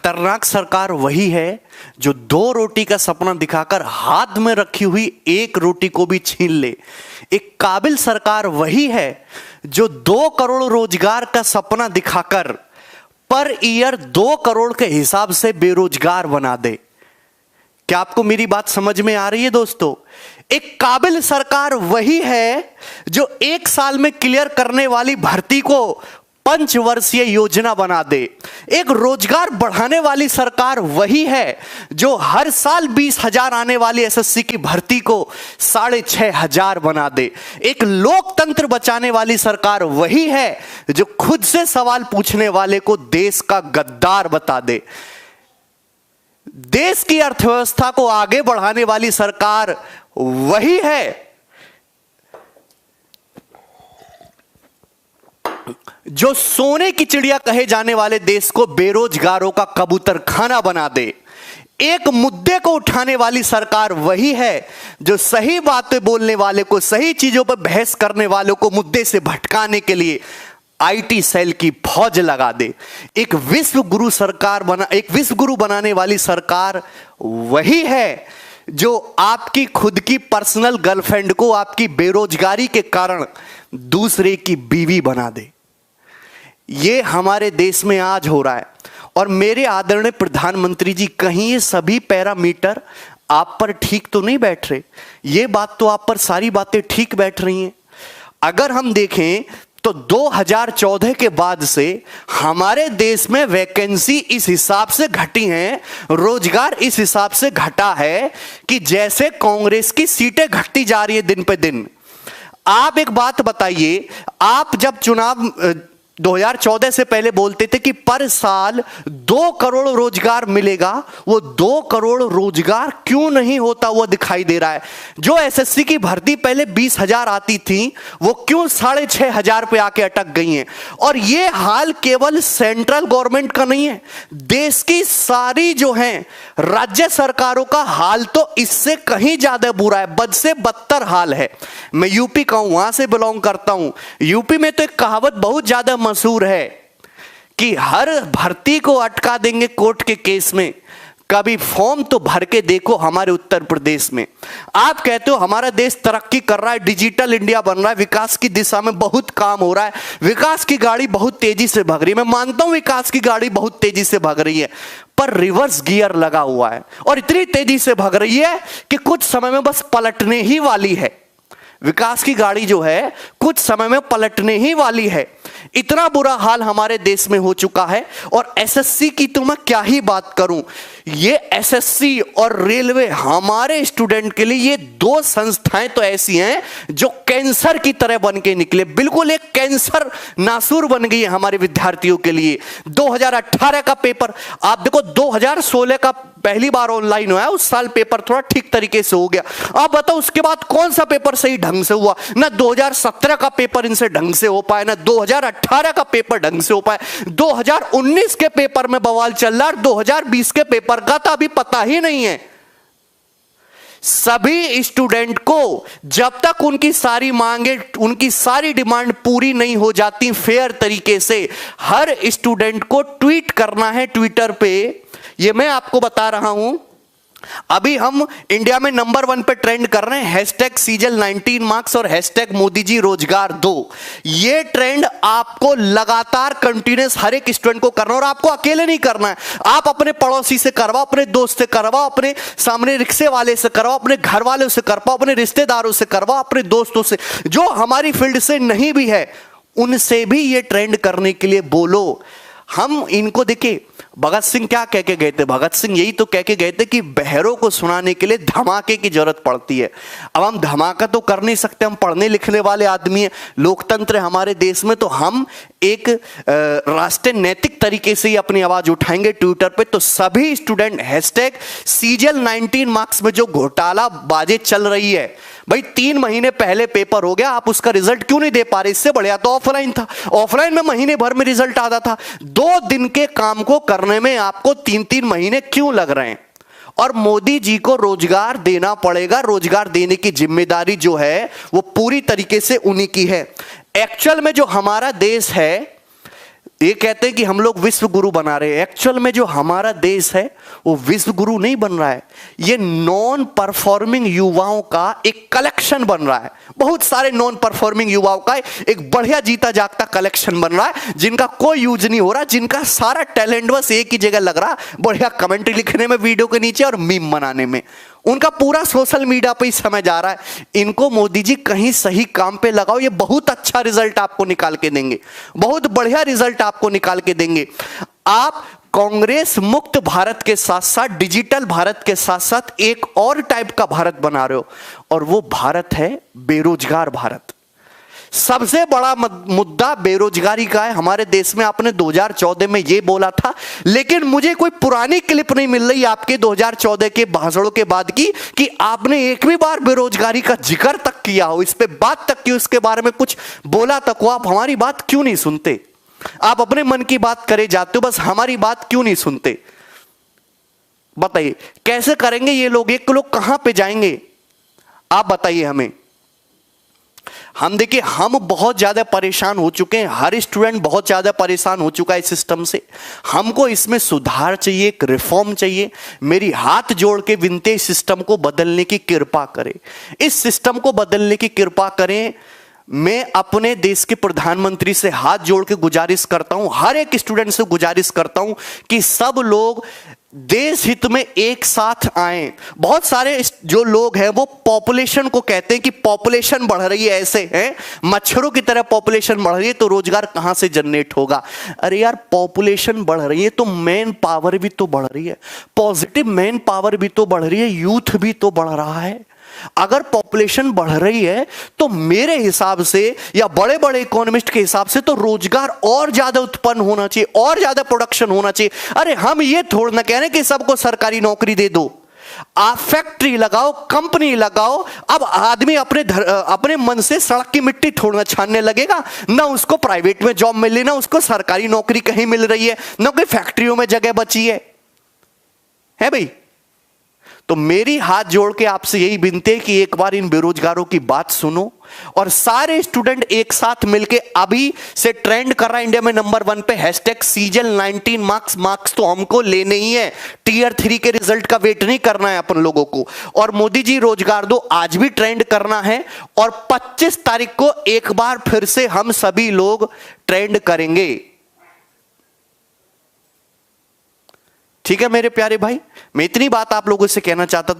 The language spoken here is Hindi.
खतरनाक सरकार वही है जो 2 रोटी का सपना दिखाकर हाथ में रखी हुई 1 रोटी को भी छीन ले। एक काबिल सरकार वही है जो 2 करोड़ रोजगार का सपना दिखाकर पर ईयर 2 करोड़ के हिसाब से बेरोजगार बना दे। क्या आपको मेरी बात समझ में आ रही है दोस्तों? एक काबिल सरकार वही है जो 1 साल में क्लियर करने वाली भर्ती को 5 वर्षीय योजना बना दे। एक रोजगार बढ़ाने वाली सरकार वही है जो हर साल 20,000 आने वाली एसएससी की भर्ती को 6,500 बना दे। एक लोकतंत्र बचाने वाली सरकार वही है जो खुद से सवाल पूछने वाले को देश का गद्दार बता दे। देश की अर्थव्यवस्था को आगे बढ़ाने वाली सरकार वही है जो सोने की चिड़िया कहे जाने वाले देश को बेरोजगारों का कबूतर खाना बना दे। एक मुद्दे को उठाने वाली सरकार वही है जो सही बातें बोलने वाले को, सही चीजों पर बहस करने वालों को मुद्दे से भटकाने के लिए आईटी सेल की फौज लगा दे। एक विश्व गुरु बनाने वाली सरकार वही है जो आपकी खुद की पर्सनल गर्लफ्रेंड को आपकी बेरोजगारी के कारण दूसरे की बीवी बना दे। ये हमारे देश में आज हो रहा है। और मेरे आदरणीय प्रधानमंत्री जी, कहीं ये सभी पैरामीटर आप पर ठीक तो नहीं बैठ रहे? ये बात तो आप पर सारी बातें ठीक बैठ रही हैं। अगर हम देखें तो 2014 के बाद से हमारे देश में वैकेंसी इस हिसाब से घटी हैं, रोजगार इस हिसाब से घटा है कि जैसे कांग्रेस की सीटें घटती जा रही है दिन पे दिन। आप एक बात बताइए, आप जब चुनाव 2014 से पहले बोलते थे कि पर साल 2 करोड़ रोजगार मिलेगा, वो 2 करोड़ रोजगार क्यों नहीं होता हुआ दिखाई दे रहा है? जो एसएससी की भर्ती पहले 20,000 आती थी वो क्यों 6,500 पे आके अटक गई हैं? और ये हाल केवल सेंट्रल गवर्नमेंट का नहीं है, देश की सारी जो है राज्य सरकारों का हाल तो इससे कहीं ज्यादा बुरा है, बद से बदतर हाल है। मैं यूपी का हूं, वहां से बिलोंग करता हूं। यूपी में तो एक कहावत बहुत ज्यादा मशहूर है कि हर भर्ती को अटका देंगे कोर्ट के केस में, कभी फॉर्म तो भर के देखो हमारे उत्तर प्रदेश में। आप कहते हो हमारा देश तरक्की कर रहा है, डिजिटल इंडिया बन रहा है, विकास की दिशा में बहुत काम हो रहा है, विकास की गाड़ी बहुत तेजी से भाग रही है। मैं मानता हूं विकास की गाड़ी बहुत तेजी से भाग रही है, पर रिवर्स गियर लगा हुआ है और इतनी तेजी से भाग रही है कि कुछ समय में बस पलटने ही वाली है। विकास की गाड़ी जो है कुछ समय में पलटने ही वाली है। इतना बुरा हाल हमारे देश में हो चुका है। और एसएससी की तो मैं क्या ही बात करूं, ये एसएससी और रेलवे हमारे स्टूडेंट के लिए ये 2 संस्थाएं तो ऐसी हैं जो कैंसर की तरह बन के निकले, बिल्कुल एक कैंसर नासूर बन गई है हमारे विद्यार्थियों के लिए। 2018 का पेपर आप देखो, 2016 का पहली बार ऑनलाइन हुआ है, उस साल पेपर थोड़ा ठीक तरीके से हो गया। आप बताओ उसके बाद कौन सा पेपर सही ढंग से हुआ? ना 2017 का पेपर इनसे ढंग से हो पाया, ना 2018 का पेपर ढंग से हो पाया। 2019 के पेपर में बवाल चल रहा है, 2020 के पेपर का तो अभी पता ही नहीं है। सभी स्टूडेंट को जब तक उनकी सारी मांगे, उनकी सारी डिमांड पूरी नहीं हो जाती फेयर तरीके से, हर स्टूडेंट को ट्वीट करना है ट्विटर पे। ये मैं आपको बता रहा हूं, अभी हम इंडिया में नंबर 1 पे ट्रेंड कर रहे हैं, हैशटैग सीजल 19 मार्क्स और हैशटैग मोदी जी रोजगार दो। ये ट्रेंड आपको लगातार कंटिन्यूस हर एक स्टूडेंट को करना, और आपको अकेले नहीं करना है। आप अपने पड़ोसी से करवाओ, अपने दोस्त से करवाओ, अपने सामने रिक्शे वाले से करवाओ, अपने घर वालों से करवाओ, अपने रिश्तेदारों से करवाओ, अपने दोस्तों से, जो हमारी फील्ड से नहीं भी है उनसे भी ये ट्रेंड करने के लिए बोलो। हम इनको देखिए, भगत सिंह क्या कह के गए थे? भगत सिंह यही तो कह के गए थे कि बहरों को सुनाने के लिए धमाके की जरूरत पड़ती है। अब हम धमाका तो कर नहीं सकते, हम पढ़ने लिखने वाले आदमी हैं, लोकतंत्र है हमारे देश में, तो हम एक राष्ट्रीय नैतिक तरीके से ही अपनी आवाज उठाएंगे ट्विटर पे। तो सभी स्टूडेंट हैशटैग सीजल 19 मार्क्स में जो घोटाला बाजी चल रही है, भाई 3 महीने पहले पेपर हो गया, आप उसका रिजल्ट क्यों नहीं दे पा रहे? इससे बढ़िया तो ऑफलाइन था, ऑफलाइन में महीने भर में रिजल्ट आता था। 2 दिन के काम को करने में आपको 3-3 महीने क्यों लग रहे हैं? और मोदी जी को रोजगार देना पड़ेगा, रोजगार देने की जिम्मेदारी जो है वो पूरी तरीके से उन्हीं की है। एक्चुअल में जो हमारा देश है ये कहते हैं कि हम लोग विश्व गुरु बना रहे हैं। एक्चुअल में जो हमारा देश है वो विश्व गुरु नहीं बन रहा है, ये नॉन परफॉर्मिंग युवाओं का एक कलेक्शन बन रहा है। बहुत सारे नॉन परफॉर्मिंग युवाओं का एक बढ़िया जीता जागता कलेक्शन बन रहा है, जिनका कोई यूज नहीं हो रहा, जिनका सारा टैलेंट बस एक ही जगह लग रहा, बढ़िया कमेंट्री लिखने में वीडियो के नीचे और मीम बनाने में। उनका पूरा सोशल मीडिया पे ही समय जा रहा है। इनको मोदी जी कहीं सही काम पे लगाओ, ये बहुत अच्छा रिजल्ट आपको निकाल के देंगे, बहुत बढ़िया रिजल्ट आपको निकाल के देंगे। आप कांग्रेस मुक्त भारत के साथ साथ डिजिटल भारत के साथ साथ एक और टाइप का भारत बना रहे हो, और वो भारत है बेरोजगार भारत। सबसे बड़ा मुद्दा बेरोजगारी का है हमारे देश में। आपने 2014 में ये बोला था, लेकिन मुझे कोई पुरानी क्लिप नहीं मिल रही आपके 2014 के भाषणों के बाद की कि आपने एक भी बार बेरोजगारी का जिक्र तक किया हो, इस पे बात तक की, उसके बारे में कुछ बोला तक हो। आप हमारी बात क्यों नहीं सुनते? आप अपने मन की बात करे जाते हो, बस हमारी बात क्यों नहीं सुनते? बताइए कैसे करेंगे ये लोग? एक लोग कहां पे जाएंगे आप बताइए हमें। हम देखिए, हम बहुत ज्यादा परेशान हो चुके हैं, हर स्टूडेंट बहुत ज्यादा परेशान हो चुका है सिस्टम से। हमको इसमें सुधार चाहिए, एक रिफॉर्म चाहिए। मेरी हाथ जोड़ के विनती है, सिस्टम को बदलने की कृपा करें, इस सिस्टम को बदलने की कृपा करें। मैं अपने देश के प्रधानमंत्री से हाथ जोड़ के गुजारिश करता हूं, हर एक स्टूडेंट से गुजारिश करता हूं कि सब लोग देश हित में एक साथ आए। बहुत सारे जो लोग हैं वो पॉपुलेशन को कहते हैं कि पॉपुलेशन बढ़ रही है, ऐसे हैं मच्छरों की तरह पॉपुलेशन बढ़ रही है तो रोजगार कहां से जनरेट होगा। अरे यार, पॉपुलेशन बढ़ रही है तो मैन पावर भी तो बढ़ रही है, पॉजिटिव मैन पावर भी तो बढ़ रही है, यूथ भी तो बढ़ रहा है। अगर पॉपुलेशन बढ़ रही है तो मेरे हिसाब से या बड़े बड़े इकोनॉमिस्ट के हिसाब से तो रोजगार और ज्यादा उत्पन्न होना चाहिए, और ज्यादा प्रोडक्शन होना चाहिए। अरे हम ये थोड़ा ना कह रहे कि सबको सरकारी नौकरी दे दो, आप फैक्ट्री लगाओ, कंपनी लगाओ। अब आदमी अपने मन से सड़क की मिट्टी थोड़ा छानने लगेगा, ना उसको प्राइवेट में जॉब मिल रही, ना उसको सरकारी नौकरी कहीं मिल रही है, ना कोई फैक्ट्रियों में जगह बची है भाई। तो मेरी हाथ जोड़ के आपसे यही विनती है कि एक बार इन बेरोजगारों की बात सुनो, और सारे स्टूडेंट एक साथ मिलके, अभी से ट्रेंड कर रहा है इंडिया में नंबर 1 पे #CGL 19 मार्क्स तो हमको लेने ही है। Tier 3 के रिजल्ट का वेट नहीं करना है अपन लोगों को। और मोदी जी रोजगार दो आज भी ट्रेंड करना है, और 25 तारीख को एक बार फिर से हम सभी लोग ट्रेंड करेंगे। ठीक है मेरे प्यारे भाई, मैं इतनी बात आप लोगों से कहना चाहता था।